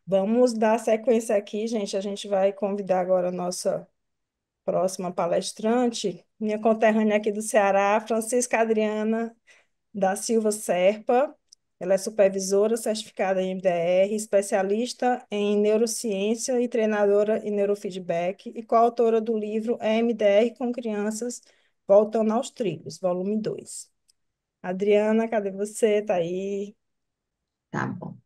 Vamos dar sequência aqui, gente. A gente vai convidar agora a nossa próxima palestrante, minha conterrânea aqui do Ceará, Francisca Adriana da Silva Serpa. Ela é supervisora certificada em MDR, especialista em neurociência e treinadora em neurofeedback e coautora do livro MDR com Crianças Voltando aos Trilhos, volume 2. Adriana, cadê você? Tá aí? Tá bom.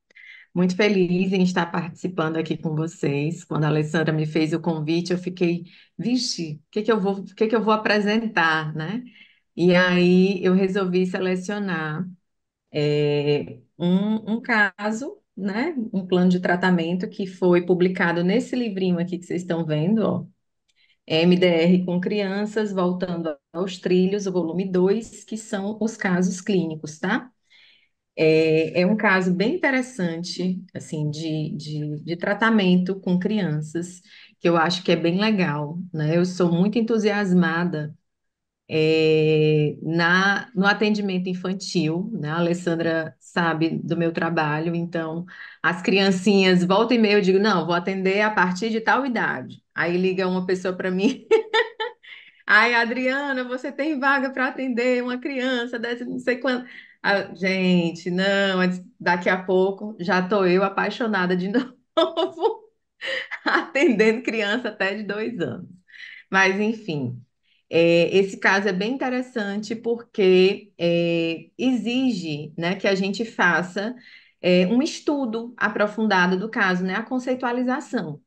Muito feliz em estar participando aqui com vocês. Quando a Alessandra me fez o convite, eu fiquei, vixe, o que que eu vou apresentar, né? E aí eu resolvi selecionar um caso, né? Um plano de tratamento que foi publicado nesse livrinho aqui que vocês estão vendo, ó. MDR com crianças, voltando aos trilhos, o volume 2, que são os casos clínicos, tá? É um caso bem interessante, assim, de tratamento com crianças, que eu acho que é bem legal, né? Eu sou muito entusiasmada, no atendimento infantil, né? A Alessandra sabe do meu trabalho, então, as criancinhas, volta e meia, eu digo, não, vou atender a partir de tal idade. Aí liga uma pessoa para mim, ai, Adriana, você tem vaga para atender uma criança dessa, não sei quanto. Ah, gente, não, daqui a pouco já estou eu apaixonada de novo, atendendo criança até de 2 anos. Mas, enfim, esse caso é bem interessante porque exige, né, que a gente faça um estudo aprofundado do caso, né, a conceitualização.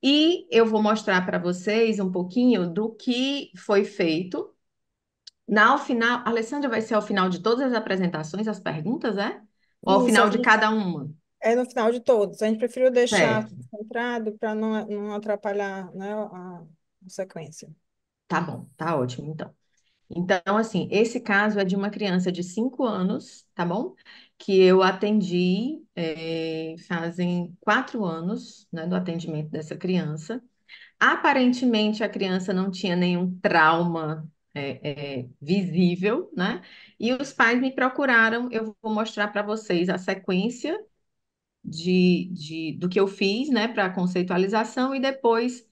E eu vou mostrar para vocês um pouquinho do que foi feito. Ao final, Alessandra, vai ser ao final de todas as apresentações, as perguntas, é? Ou ao Isso, a final de gente cada uma? é no final de todos. A gente preferiu deixar Certo. centrado para não atrapalhar, né, a sequência. Tá bom, tá ótimo, então. Então, assim, esse caso é de uma criança de 5 anos, tá bom? Que eu atendi, fazem 4 anos, né, do atendimento dessa criança. Aparentemente, a criança não tinha nenhum trauma visível, né? E os pais me procuraram, eu vou mostrar para vocês a sequência do que eu fiz, né, para conceitualização e depois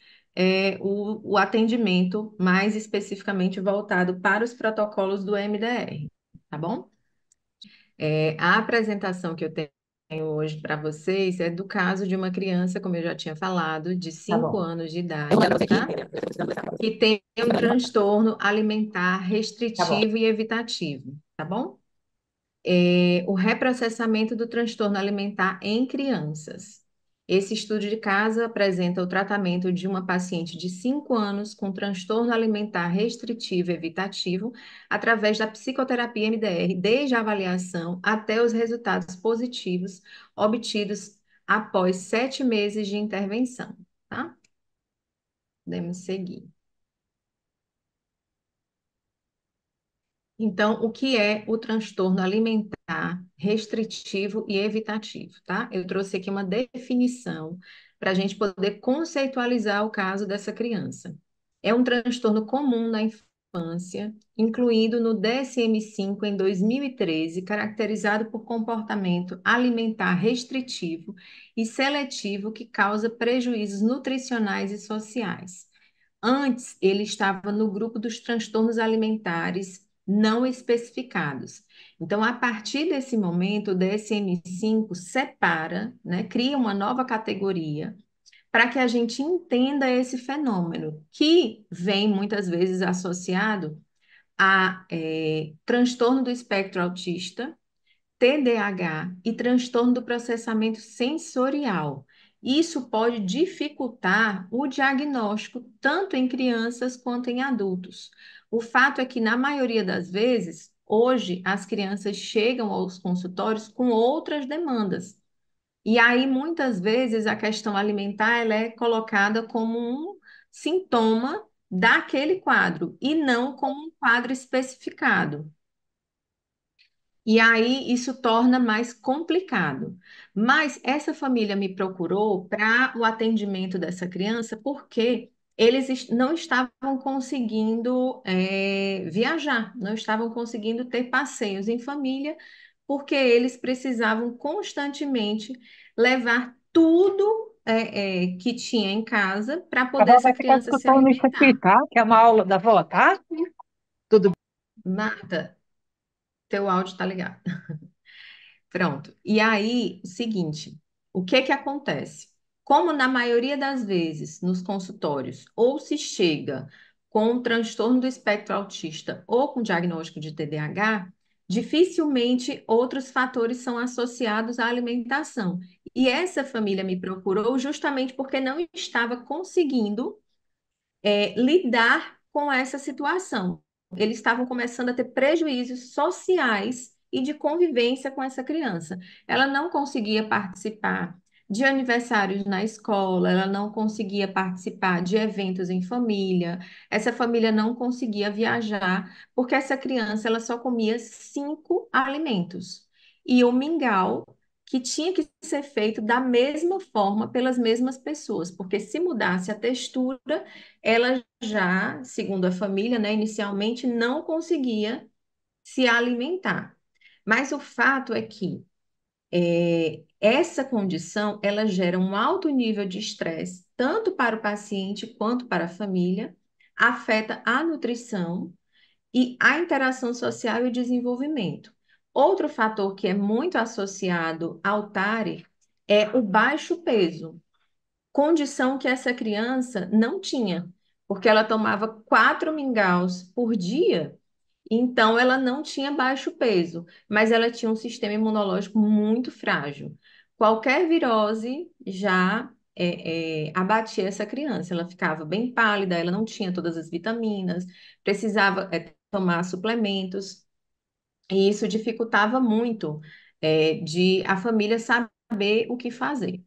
o atendimento mais especificamente voltado para os protocolos do MDR, tá bom? A apresentação que eu tenho hoje para vocês é do caso de uma criança, como eu já tinha falado, de Tá 5 bom. anos de idade, tá? Que tem um transtorno alimentar Tá bom. restritivo e evitativo, tá bom? O reprocessamento do transtorno alimentar em crianças. Esse estudo de caso apresenta o tratamento de uma paciente de 5 anos com transtorno alimentar restritivo e evitativo através da psicoterapia MDR, desde a avaliação até os resultados positivos obtidos após 7 meses de intervenção, tá? Podemos seguir. Então, o que é o transtorno alimentar restritivo e evitativo, tá? Eu trouxe aqui uma definição para a gente poder conceitualizar o caso dessa criança. É um transtorno comum na infância, incluído no DSM-5 em 2013, caracterizado por comportamento alimentar restritivo e seletivo que causa prejuízos nutricionais e sociais. Antes, ele estava no grupo dos transtornos alimentares não especificados. Então, a partir desse momento, o DSM-5 separa, né, cria uma nova categoria para que a gente entenda esse fenômeno, que vem muitas vezes associado a transtorno do espectro autista, TDAH e transtorno do processamento sensorial. Isso pode dificultar o diagnóstico tanto em crianças quanto em adultos. O fato é que, na maioria das vezes, hoje as crianças chegam aos consultórios com outras demandas. E aí, muitas vezes, a questão alimentar ela é colocada como um sintoma daquele quadro e não como um quadro especificado. E aí isso torna mais complicado. Mas essa família me procurou para o atendimento dessa criança porque eles não estavam conseguindo viajar, não estavam conseguindo ter passeios em família, porque eles precisavam constantemente levar tudo que tinha em casa para A poder avó essa vai ficar criança se escutando isso aqui, alimentar. tá? Que é uma aula da avó, tá? Tudo Marta, teu áudio está ligado. Pronto. E aí, o seguinte, o que que acontece? Como na maioria das vezes nos consultórios, ou se chega com um transtorno do espectro autista ou com diagnóstico de TDAH, dificilmente outros fatores são associados à alimentação. E essa família me procurou justamente porque não estava conseguindo lidar com essa situação. Eles estavam começando a ter prejuízos sociais e de convivência com essa criança. Ela não conseguia participar de aniversários na escola, ela não conseguia participar de eventos em família, essa família não conseguia viajar, porque essa criança ela só comia 5 alimentos. E o mingau, que tinha que ser feito da mesma forma pelas mesmas pessoas, porque se mudasse a textura, ela já, segundo a família, né, inicialmente não conseguia se alimentar. Mas o fato é que essa condição ela gera um alto nível de estresse, tanto para o paciente quanto para a família, afeta a nutrição e a interação social e o desenvolvimento. Outro fator que é muito associado ao TARE é o baixo peso, condição que essa criança não tinha, porque ela tomava 4 mingaus por dia, então ela não tinha baixo peso, mas ela tinha um sistema imunológico muito frágil. Qualquer virose já abatia essa criança, ela ficava bem pálida, ela não tinha todas as vitaminas, precisava tomar suplementos, e isso dificultava muito de a família saber o que fazer.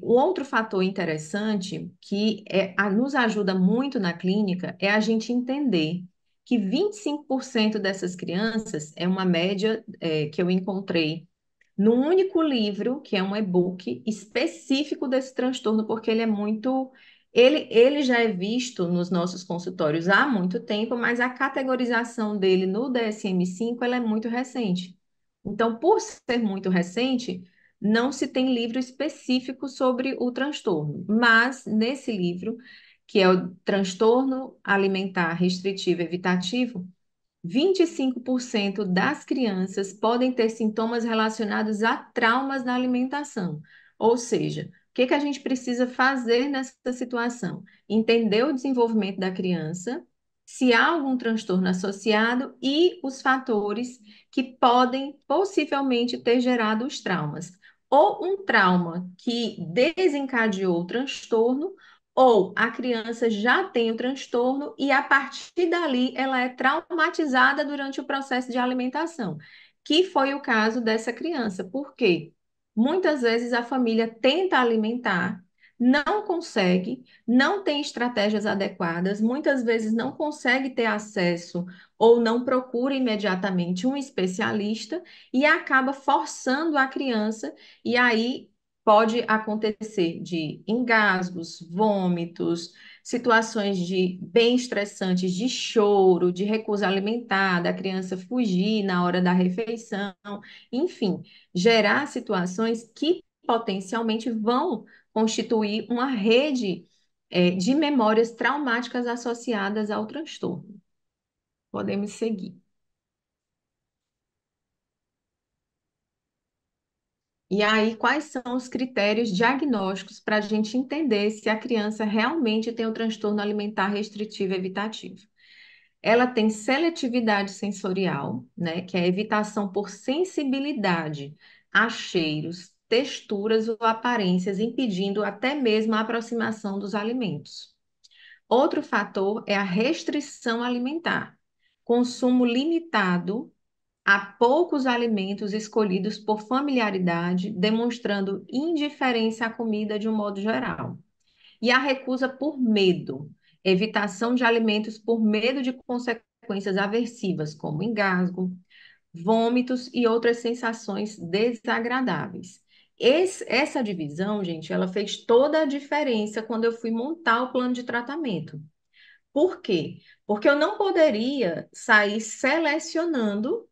O outro fator interessante que nos ajuda muito na clínica é a gente entender que 25% dessas crianças é uma média que eu encontrei num único livro, que é um e-book específico desse transtorno, porque ele é muito. Ele já é visto nos nossos consultórios há muito tempo, mas a categorização dele no DSM-5 ela é muito recente. Então, por ser muito recente, não se tem livro específico sobre o transtorno, mas nesse livro, que é o Transtorno Alimentar Restritivo Evitativo, 25% das crianças podem ter sintomas relacionados a traumas na alimentação. Ou seja, o que que a gente precisa fazer nessa situação? Entender o desenvolvimento da criança, se há algum transtorno associado e os fatores que podem possivelmente ter gerado os traumas. Ou um trauma que desencadeou o transtorno, ou a criança já tem o transtorno e a partir dali ela é traumatizada durante o processo de alimentação, que foi o caso dessa criança. Por quê? Muitas vezes a família tenta alimentar, não consegue, não tem estratégias adequadas, muitas vezes não consegue ter acesso ou não procura imediatamente um especialista e acaba forçando a criança, e aí pode acontecer de engasgos, vômitos, situações de bem estressantes, de choro, de recusa alimentar, da criança fugir na hora da refeição, enfim, gerar situações que potencialmente vão constituir uma rede, de memórias traumáticas associadas ao transtorno. Podemos seguir. E aí, quais são os critérios diagnósticos para a gente entender se a criança realmente tem o transtorno alimentar restritivo evitativo? Ela tem seletividade sensorial, né, que é a evitação por sensibilidade a cheiros, texturas ou aparências, impedindo até mesmo a aproximação dos alimentos. Outro fator é a restrição alimentar, consumo limitado há poucos alimentos escolhidos por familiaridade, demonstrando indiferença à comida de um modo geral. E a recusa por medo, evitação de alimentos por medo de consequências aversivas, como engasgo, vômitos e outras sensações desagradáveis. Essa divisão, gente, ela fez toda a diferença quando eu fui montar o plano de tratamento. Por quê? Porque eu não poderia sair selecionando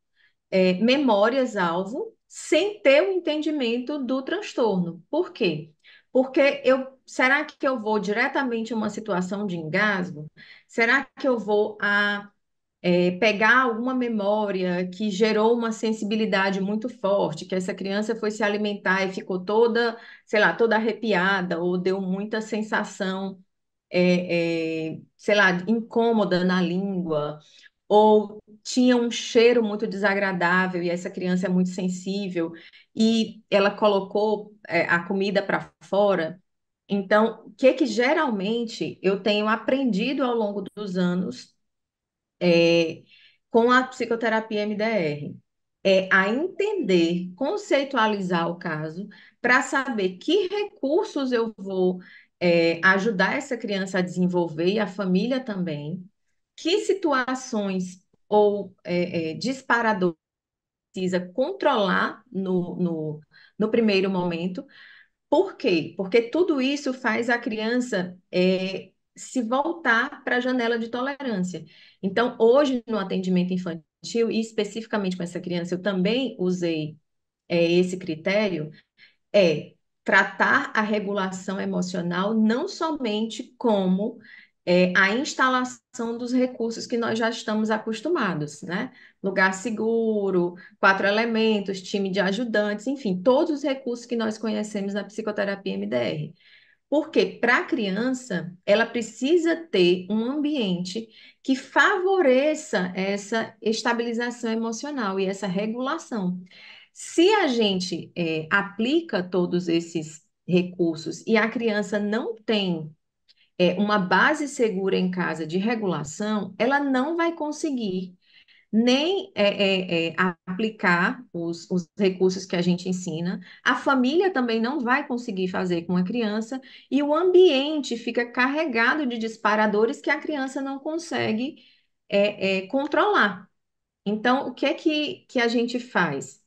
memórias-alvo sem ter o entendimento do transtorno. Por quê? Porque será que eu vou diretamente a uma situação de engasgo? Será que eu vou pegar alguma memória que gerou uma sensibilidade muito forte, que essa criança foi se alimentar e ficou toda, sei lá, toda arrepiada, ou deu muita sensação, sei lá, incômoda na língua, ou tinha um cheiro muito desagradável e essa criança é muito sensível e ela colocou, a comida para fora. Então, o que que geralmente eu tenho aprendido ao longo dos anos, é, com a psicoterapia MDR? É a entender, conceitualizar o caso, para saber que recursos eu vou, ajudar essa criança a desenvolver e a família também, que situações ou disparadores precisa controlar no primeiro momento. Por quê? Porque tudo isso faz a criança se voltar para a janela de tolerância. Então, hoje, no atendimento infantil, e especificamente com essa criança, eu também usei esse critério, é tratar a regulação emocional não somente como a instalação dos recursos que nós já estamos acostumados, né? Lugar seguro, quatro elementos, time de ajudantes, enfim, todos os recursos que nós conhecemos na psicoterapia MDR. Porque para a criança, ela precisa ter um ambiente que favoreça essa estabilização emocional e essa regulação. Se a gente aplica todos esses recursos e a criança não tem uma base segura em casa de regulação, ela não vai conseguir nem aplicar os recursos que a gente ensina, a família também não vai conseguir fazer com a criança, e o ambiente fica carregado de disparadores que a criança não consegue controlar. Então, o que é que a gente faz?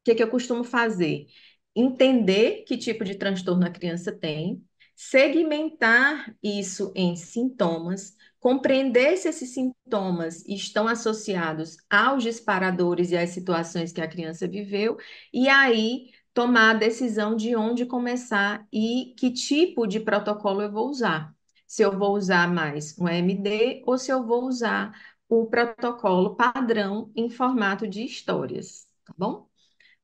O que que eu costumo fazer? Entender que tipo de transtorno a criança tem, segmentar isso em sintomas, compreender se esses sintomas estão associados aos disparadores e às situações que a criança viveu, e aí tomar a decisão de onde começar e que tipo de protocolo eu vou usar. Se eu vou usar mais um EMD ou se eu vou usar o protocolo padrão em formato de histórias, tá bom?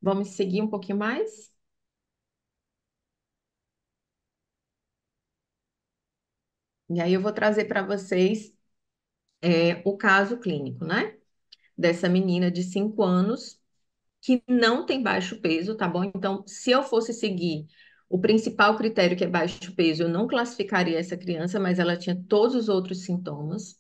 Vamos seguir um pouquinho mais? E aí eu vou trazer para vocês o caso clínico, né? Dessa menina de 5 anos que não tem baixo peso, tá bom? Então, se eu fosse seguir o principal critério, que é baixo peso, eu não classificaria essa criança, mas ela tinha todos os outros sintomas.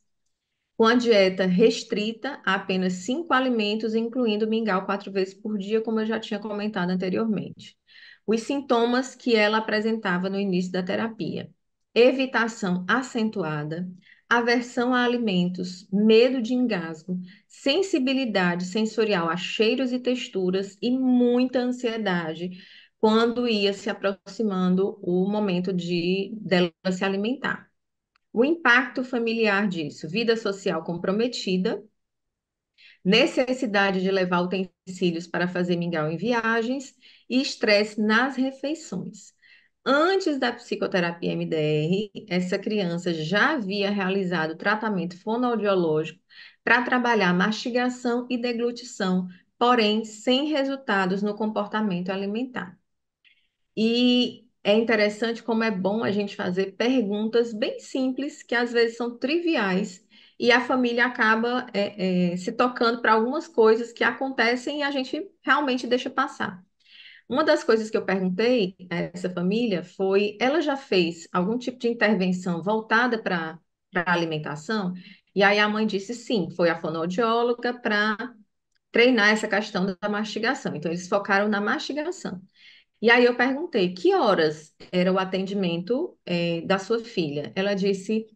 Com a dieta restrita a apenas 5 alimentos, incluindo mingau 4 vezes por dia, como eu já tinha comentado anteriormente. Os sintomas que ela apresentava no início da terapia: evitação acentuada, aversão a alimentos, medo de engasgo, sensibilidade sensorial a cheiros e texturas e muita ansiedade quando ia se aproximando o momento dela se alimentar. O impacto familiar disso: vida social comprometida, necessidade de levar utensílios para fazer mingau em viagens e estresse nas refeições. Antes da psicoterapia MDR, essa criança já havia realizado tratamento fonoaudiológico para trabalhar mastigação e deglutição, porém sem resultados no comportamento alimentar. E é interessante como é bom a gente fazer perguntas bem simples, que às vezes são triviais, e a família acaba se tocando para algumas coisas que acontecem e a gente realmente deixa passar. Uma das coisas que eu perguntei a essa família foi: ela já fez algum tipo de intervenção voltada para a alimentação? E aí a mãe disse sim, foi a fonoaudióloga para treinar essa questão da mastigação. Então, eles focaram na mastigação. E aí eu perguntei, que horas era o atendimento, da sua filha? Ela disse,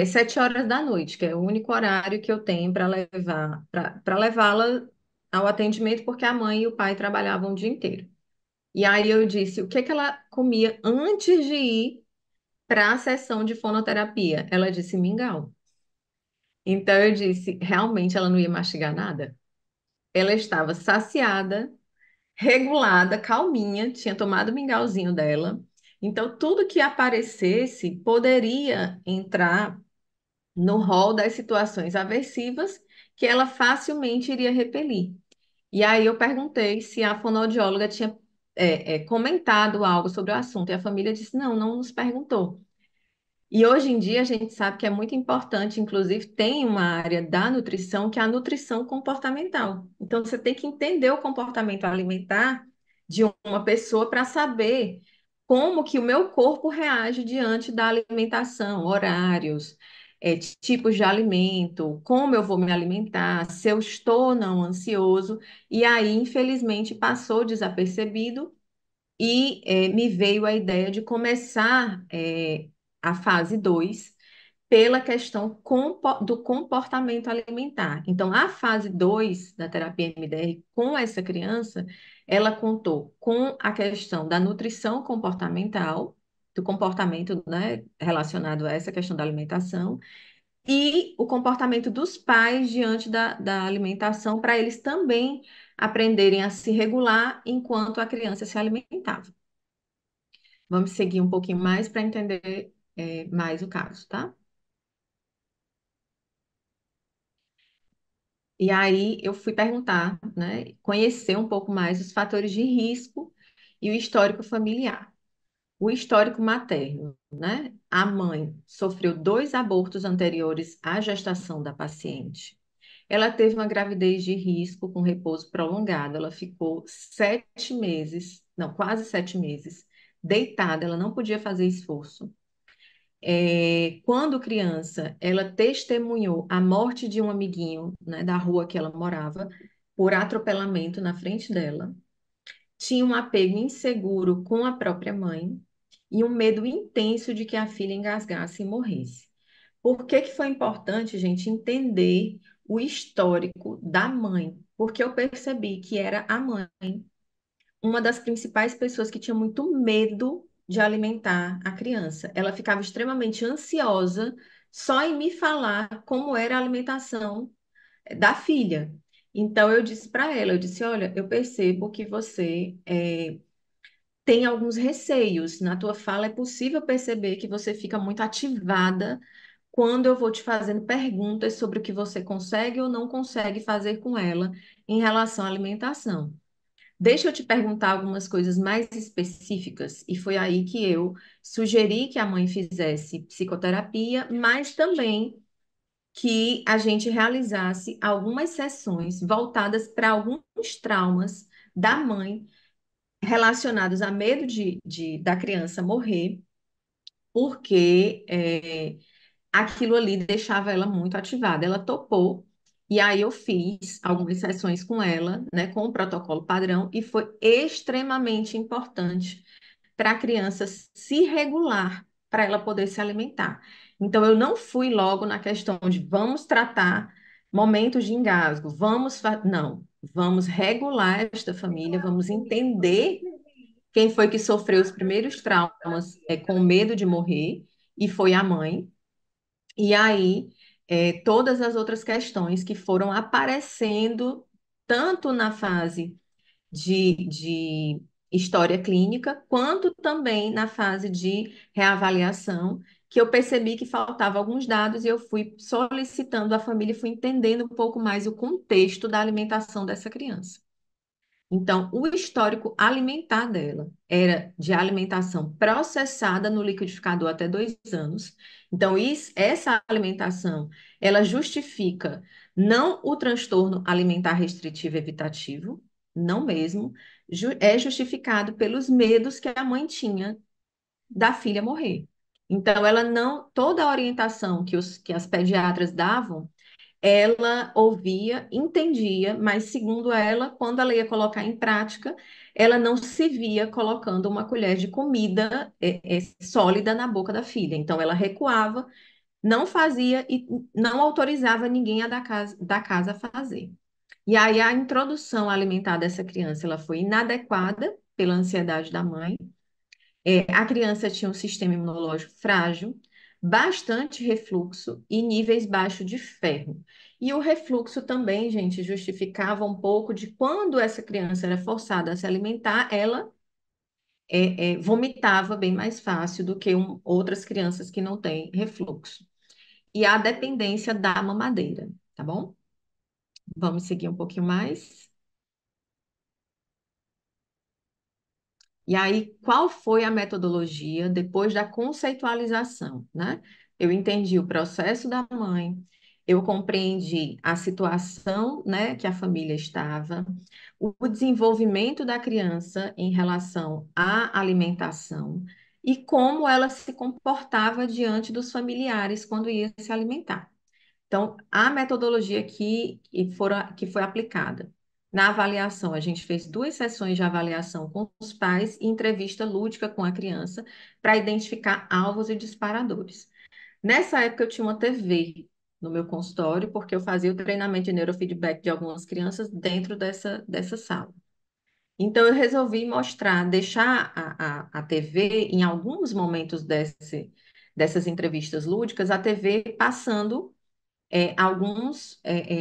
7 horas da noite, que é o único horário que eu tenho para levá-la ao atendimento, porque a mãe e o pai trabalhavam o dia inteiro. E aí eu disse, o que que ela comia antes de ir para a sessão de fonoterapia? Ela disse mingau. Então eu disse, realmente ela não ia mastigar nada? Ela estava saciada, regulada, calminha, tinha tomado o mingauzinho dela. Então, tudo que aparecesse poderia entrar no rol das situações aversivas que ela facilmente iria repelir. E aí eu perguntei se a fonoaudióloga tinha comentado algo sobre o assunto, e a família disse, não, não nos perguntou. E hoje em dia a gente sabe que é muito importante, inclusive tem uma área da nutrição que é a nutrição comportamental. Então você tem que entender o comportamento alimentar de uma pessoa para saber como que o meu corpo reage diante da alimentação, horários, tipos de alimento, como eu vou me alimentar, se eu estou ou não ansioso. E aí, infelizmente, passou desapercebido e me veio a ideia de começar a fase 2 pela questão do comportamento alimentar. Então, a fase 2 da terapia MDR com essa criança, ela contou com a questão da nutrição comportamental, do comportamento, né, relacionado a essa questão da alimentação, e o comportamento dos pais diante da alimentação, para eles também aprenderem a se regular enquanto a criança se alimentava. Vamos seguir um pouquinho mais para entender mais o caso, tá? E aí eu fui perguntar, né, conhecer um pouco mais os fatores de risco e o histórico familiar. O histórico materno, né? A mãe sofreu 2 abortos anteriores à gestação da paciente. Ela teve uma gravidez de risco com repouso prolongado. Ela ficou 7 meses, não, quase 7 meses, deitada. Ela não podia fazer esforço. Quando criança, ela testemunhou a morte de um amiguinho, né, da rua que ela morava, por atropelamento na frente dela. Tinha um apego inseguro com a própria mãe e um medo intenso de que a filha engasgasse e morresse. Por que que foi importante, gente, entender o histórico da mãe? Porque eu percebi que era a mãe uma das principais pessoas que tinha muito medo de alimentar a criança. Ela ficava extremamente ansiosa só em me falar como era a alimentação da filha. Então eu disse para ela, eu disse, olha, eu percebo que você tem alguns receios. Na tua fala é possível perceber que você fica muito ativada quando eu vou te fazendo perguntas sobre o que você consegue ou não consegue fazer com ela em relação à alimentação. Deixa eu te perguntar algumas coisas mais específicas, e foi aí que eu sugeri que a mãe fizesse psicoterapia, mas também que a gente realizasse algumas sessões voltadas para alguns traumas da mãe relacionados a medo da criança morrer, porque aquilo ali deixava ela muito ativada. Ela topou, e aí eu fiz algumas sessões com ela, né, com o protocolo padrão, e foi extremamente importante para a criança se regular, para ela poder se alimentar. Então, eu não fui logo na questão de vamos tratar momentos de engasgo, não, vamos regular esta família, vamos entender quem foi que sofreu os primeiros traumas com medo de morrer, e foi a mãe. E aí, todas as outras questões que foram aparecendo, tanto na fase de história clínica, quanto também na fase de reavaliação, que eu percebi que faltava alguns dados e eu fui solicitando à família e fui entendendo um pouco mais o contexto da alimentação dessa criança. Então, o histórico alimentar dela era de alimentação processada no liquidificador até 2 anos. Então, essa alimentação, ela justifica não o transtorno alimentar restritivo evitativo, não mesmo, é justificado pelos medos que a mãe tinha da filha morrer. Então, ela não, toda a orientação que as pediatras davam ela ouvia, entendia, mas segundo ela, quando ela ia colocar em prática, ela não se via colocando uma colher de comida sólida na boca da filha. Então ela recuava, não fazia e não autorizava ninguém da casa a fazer. E aí a introdução alimentar dessa criança, ela foi inadequada pela ansiedade da mãe. A criança tinha um sistema imunológico frágil, bastante refluxo e níveis baixos de ferro. E o refluxo também, gente, justificava um pouco de quando essa criança era forçada a se alimentar, ela vomitava bem mais fácil do que outras crianças que não têm refluxo. E a dependência da mamadeira, tá bom? Vamos seguir um pouquinho mais. E aí, qual foi a metodologia depois da conceitualização, né? Eu entendi o processo da mãe, eu compreendi a situação, né, que a família estava, o desenvolvimento da criança em relação à alimentação e como ela se comportava diante dos familiares quando ia se alimentar. Então, a metodologia que foi aplicada. Na avaliação, a gente fez 2 sessões de avaliação com os pais e entrevista lúdica com a criança para identificar alvos e disparadores. Nessa época, eu tinha uma TV no meu consultório, porque eu fazia o treinamento de neurofeedback de algumas crianças dentro dessa sala. Então, eu resolvi mostrar, deixar a TV, em alguns momentos dessas entrevistas lúdicas, a TV passando alguns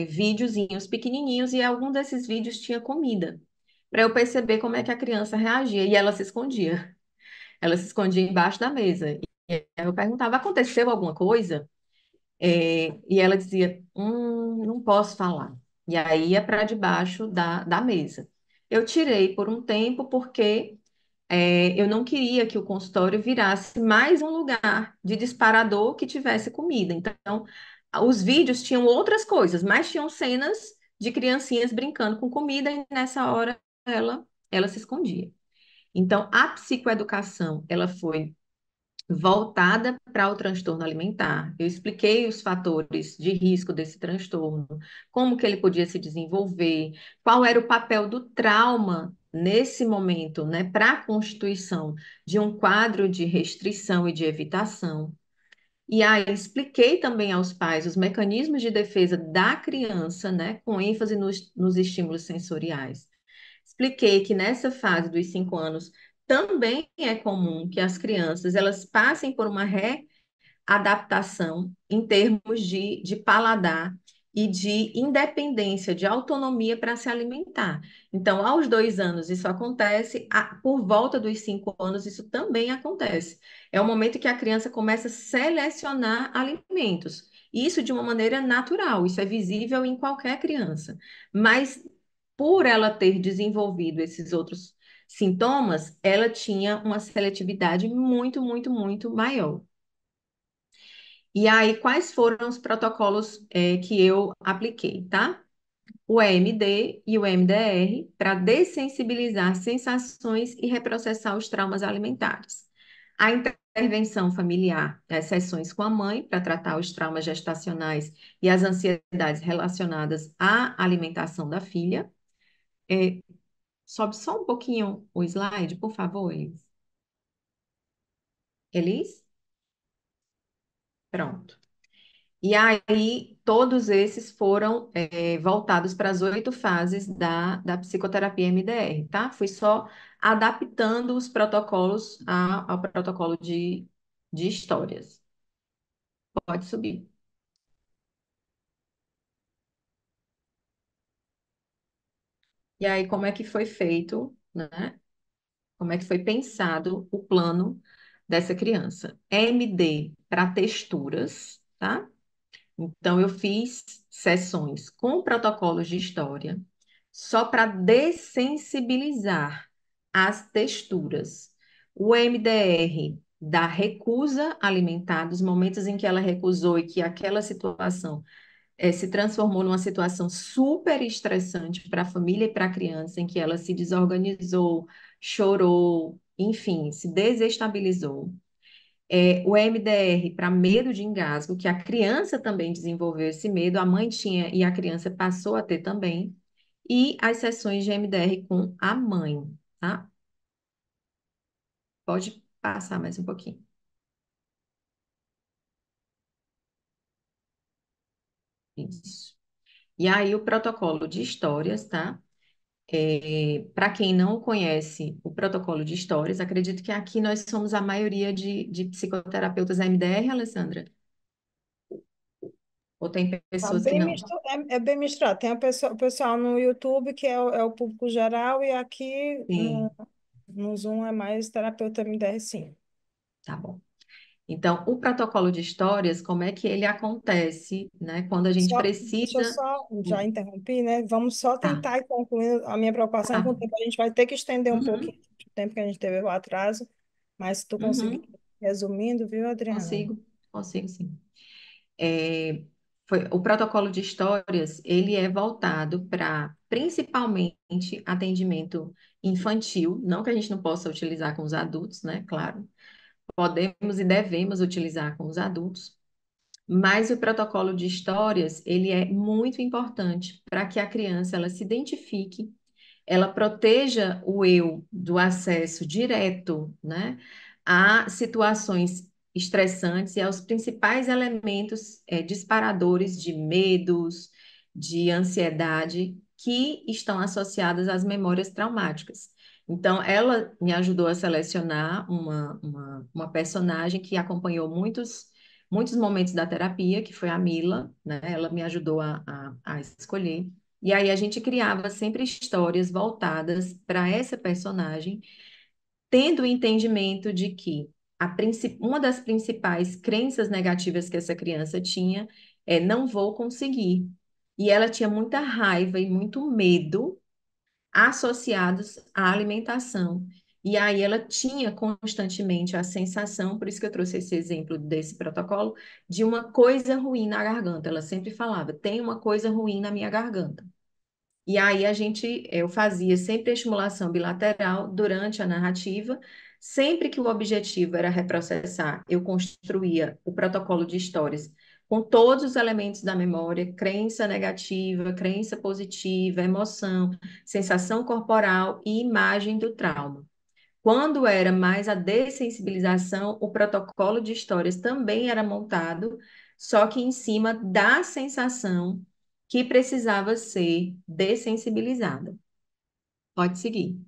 videozinhos pequenininhos e algum desses vídeos tinha comida, para eu perceber como é que a criança reagia. E ela se escondia. Ela se escondia embaixo da mesa. E aí eu perguntava, aconteceu alguma coisa? E ela dizia, não posso falar. E aí ia para debaixo da mesa. Eu tirei por um tempo porque eu não queria que o consultório virasse mais um lugar de disparador que tivesse comida. Então, os vídeos tinham outras coisas, mas tinham cenas de criancinhas brincando com comida e nessa hora ela se escondia. Então, a psicoeducação, ela foi voltada para o transtorno alimentar. Eu expliquei os fatores de risco desse transtorno, como que ele podia se desenvolver, qual era o papel do trauma nesse momento, né, para a constituição de um quadro de restrição e de evitação. E aí expliquei também aos pais os mecanismos de defesa da criança, né, com ênfase nos estímulos sensoriais. Expliquei que nessa fase dos 5 anos também é comum que as crianças elas passem por uma readaptação em termos de paladar e de independência, de autonomia para se alimentar. Então, aos 2 anos isso acontece, por volta dos 5 anos isso também acontece. É o momento que a criança começa a selecionar alimentos. Isso de uma maneira natural, isso é visível em qualquer criança. Mas por ela ter desenvolvido esses outros sintomas, ela tinha uma seletividade muito, muito, muito maior. E aí, quais foram os protocolos que eu apliquei, tá? O EMD e o MDR para dessensibilizar sensações e reprocessar os traumas alimentares. A intervenção familiar, as sessões com a mãe para tratar os traumas gestacionais e as ansiedades relacionadas à alimentação da filha. É, Sobe só um pouquinho o slide, por favor, Elis. Elis? Pronto. E aí, todos esses foram voltados para as 8 fases da psicoterapia MDR, tá? Fui só adaptando os protocolos ao protocolo de histórias. Pode subir. E aí, como é que foi feito, né? Como é que foi pensado o plano dessa criança? MD para texturas, tá? Então, eu fiz sessões com protocolos de história, só para dessensibilizar as texturas. O MDR da recusa alimentar, dos momentos em que ela recusou e que aquela situação se transformou numa situação super estressante para a família e para a criança, em que ela se desorganizou, chorou, enfim, se desestabilizou. O MDR para medo de engasgo, que a criança também desenvolveu esse medo, a mãe tinha e a criança passou a ter também, e as sessões de MDR com a mãe, tá? Pode passar mais um pouquinho. Isso. E aí o protocolo de histórias, tá? Para quem não conhece o protocolo de histórias, acredito que aqui nós somos a maioria de psicoterapeutas MDR, Alessandra? Ou tem Tá pessoas que bem não? é bem misturado. Tem o pessoal no YouTube, que é o público geral, e aqui Sim, no Zoom é mais terapeuta MDR, sim. tá bom. Então, o protocolo de histórias, como é que ele acontece, né? Quando a gente Deixa eu precisa. só, já interrompi, né? Vamos só Tá, tentar ir concluindo. A minha preocupação é com o tá. tempo. A gente vai ter que estender um pouquinho Uhum, o tempo que a gente teve o atraso, mas se tu conseguir uhum, resumindo, viu, Adriana? consigo, consigo sim. É, o protocolo de histórias, ele é voltado para, principalmente, atendimento infantil, não que a gente não possa utilizar com os adultos, né? Claro, podemos e devemos utilizar com os adultos, mas o protocolo de histórias, ele é muito importante para que a criança ela se identifique, ela proteja o eu do acesso direto, né, a situações estressantes e aos principais elementos disparadores de medos, de ansiedade que estão associadas às memórias traumáticas. Então, ela me ajudou a selecionar uma personagem que acompanhou muitos momentos da terapia, que foi a Mila, né? Ela me ajudou a escolher. E aí a gente criava sempre histórias voltadas para essa personagem, tendo o entendimento de que uma das principais crenças negativas que essa criança tinha é não vou conseguir. E ela tinha muita raiva e muito medo associados à alimentação. E aí ela tinha constantemente a sensação, por isso que eu trouxe esse exemplo desse protocolo, de uma coisa ruim na garganta. Ela sempre falava, tem uma coisa ruim na minha garganta. E aí eu fazia sempre a estimulação bilateral durante a narrativa. Sempre que o objetivo era reprocessar, eu construía o protocolo de histórias com todos os elementos da memória, crença negativa, crença positiva, emoção, sensação corporal e imagem do trauma. Quando era mais a dessensibilização, o protocolo de histórias também era montado, só que em cima da sensação que precisava ser dessensibilizada. Pode seguir.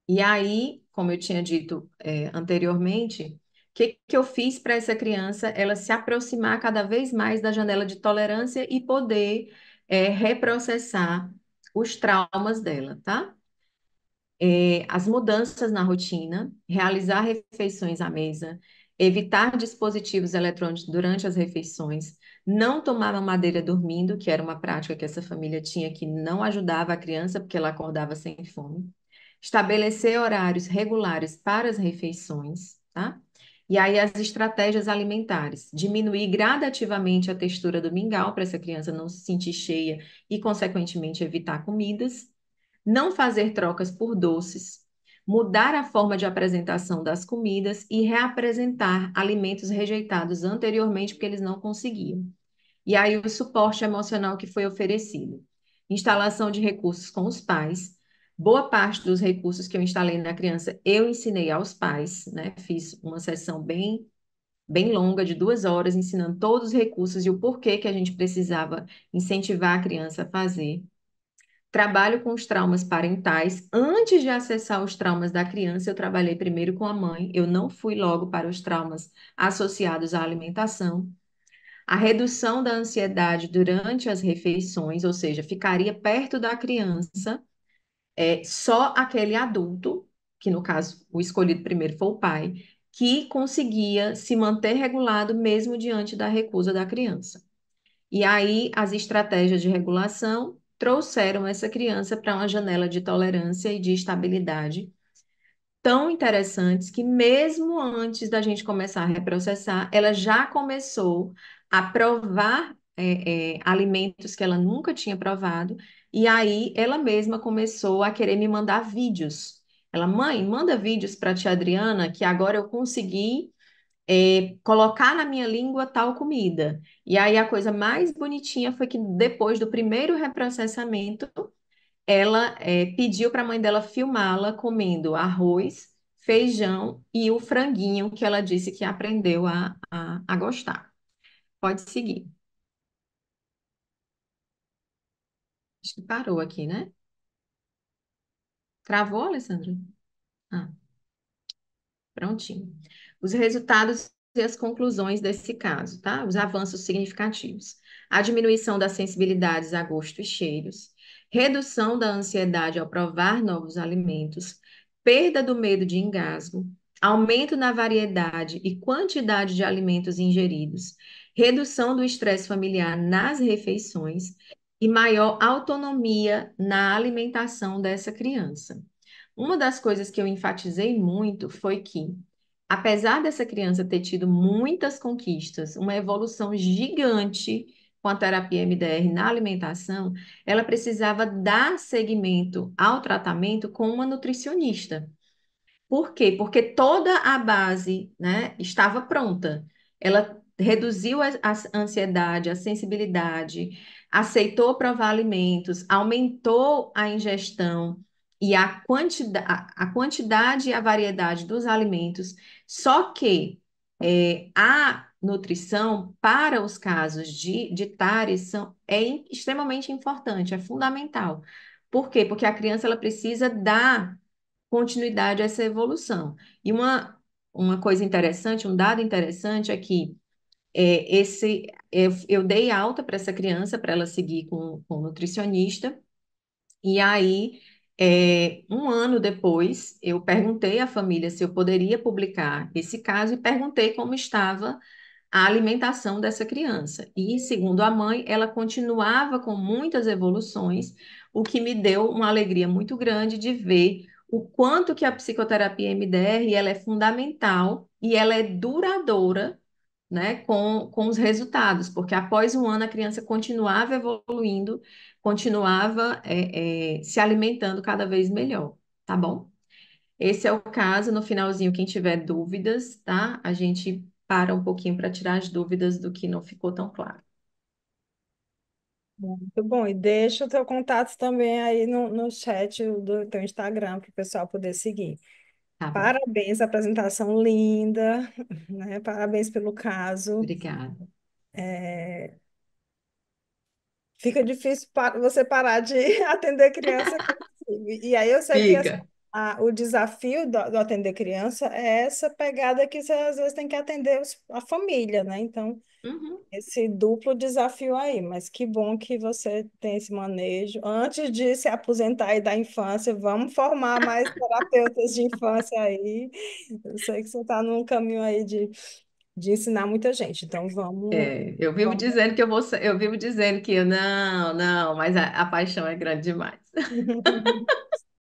E aí, como eu tinha dito, anteriormente, o que eu fiz para essa criança ela se aproximar cada vez mais da janela de tolerância e poder, reprocessar os traumas dela, tá? As mudanças na rotina, realizar refeições à mesa, evitar dispositivos eletrônicos durante as refeições, não tomar mamadeira dormindo, que era uma prática que essa família tinha que não ajudava a criança porque ela acordava sem fome, estabelecer horários regulares para as refeições, tá? E aí as estratégias alimentares, diminuir gradativamente a textura do mingau para essa criança não se sentir cheia e, consequentemente, evitar comidas, não fazer trocas por doces, mudar a forma de apresentação das comidas e reapresentar alimentos rejeitados anteriormente porque eles não conseguiam. E aí o suporte emocional que foi oferecido. Instalação de recursos com os pais. Boa parte dos recursos que eu instalei na criança, eu ensinei aos pais, né? Fiz uma sessão bem longa, de 2 horas, ensinando todos os recursos e o porquê que a gente precisava incentivar a criança a fazer. Trabalho com os traumas parentais. Antes de acessar os traumas da criança, eu trabalhei primeiro com a mãe. Eu não fui logo para os traumas associados à alimentação. A redução da ansiedade durante as refeições, ou seja, ficaria perto da criança, só aquele adulto, que no caso o escolhido primeiro foi o pai, que conseguia se manter regulado mesmo diante da recusa da criança. E aí, as estratégias de regulação trouxeram essa criança para uma janela de tolerância e de estabilidade tão interessantes que, mesmo antes da gente começar a reprocessar, ela já começou a provar alimentos que ela nunca tinha provado, e aí ela mesma começou a querer me mandar vídeos. Ela, mãe, manda vídeos para a tia Adriana, que agora eu consegui colocar na minha língua tal comida. E aí a coisa mais bonitinha foi que depois do primeiro reprocessamento, ela pediu para a mãe dela filmá-la comendo arroz, feijão e o franguinho que ela disse que aprendeu a gostar. Pode seguir. Acho que parou aqui, né? Travou, Alessandra? Ah, prontinho. Os resultados e as conclusões desse caso, tá? Os avanços significativos. A diminuição das sensibilidades a gosto e cheiros, redução da ansiedade ao provar novos alimentos, perda do medo de engasgo, aumento na variedade e quantidade de alimentos ingeridos, redução do estresse familiar nas refeições e maior autonomia na alimentação dessa criança. Uma das coisas que eu enfatizei muito foi que, apesar dessa criança ter tido muitas conquistas, uma evolução gigante com a terapia MDR na alimentação, ela precisava dar seguimento ao tratamento com uma nutricionista. Por quê? Porque toda a base, né, estava pronta. Ela reduziu a ansiedade, a sensibilidade, aceitou provar alimentos, aumentou a ingestão e a quantidade e a variedade dos alimentos. Só que a nutrição para os casos de TARES extremamente importante, é fundamental. Por quê? Porque a criança ela precisa dar continuidade a essa evolução. E uma coisa interessante, um dado interessante é que eu dei alta para essa criança, para ela seguir com o nutricionista, e aí, um ano depois, eu perguntei à família se eu poderia publicar esse caso e perguntei como estava a alimentação dessa criança. E, segundo a mãe, ela continuava com muitas evoluções, o que me deu uma alegria muito grande de ver o quanto que a psicoterapia MDR ela é fundamental e ela é duradoura, né, com os resultados, porque após um ano a criança continuava evoluindo, continuava se alimentando cada vez melhor, tá bom? Esse é o caso. No finalzinho, quem tiver dúvidas, tá? A gente para um pouquinho para tirar as dúvidas do que não ficou tão claro. Muito bom. E deixa o teu contato também aí no chat do teu Instagram para o pessoal poder seguir. Tá bom. Parabéns, apresentação linda, né? Parabéns pelo caso. Obrigada. Fica difícil você parar de atender criança consigo. E aí eu sei que Fica. o desafio do atender criança é essa pegada que você às vezes tem que atender a família, né? Então, Uhum. esse duplo desafio aí, mas que bom que você tem esse manejo. Antes de se aposentar aí da infância, vamos formar mais terapeutas de infância aí. Eu sei que você está num caminho aí de ensinar muita gente, então Eu vivo vamos. dizendo que eu vivo dizendo que eu não, não, mas a paixão é grande demais.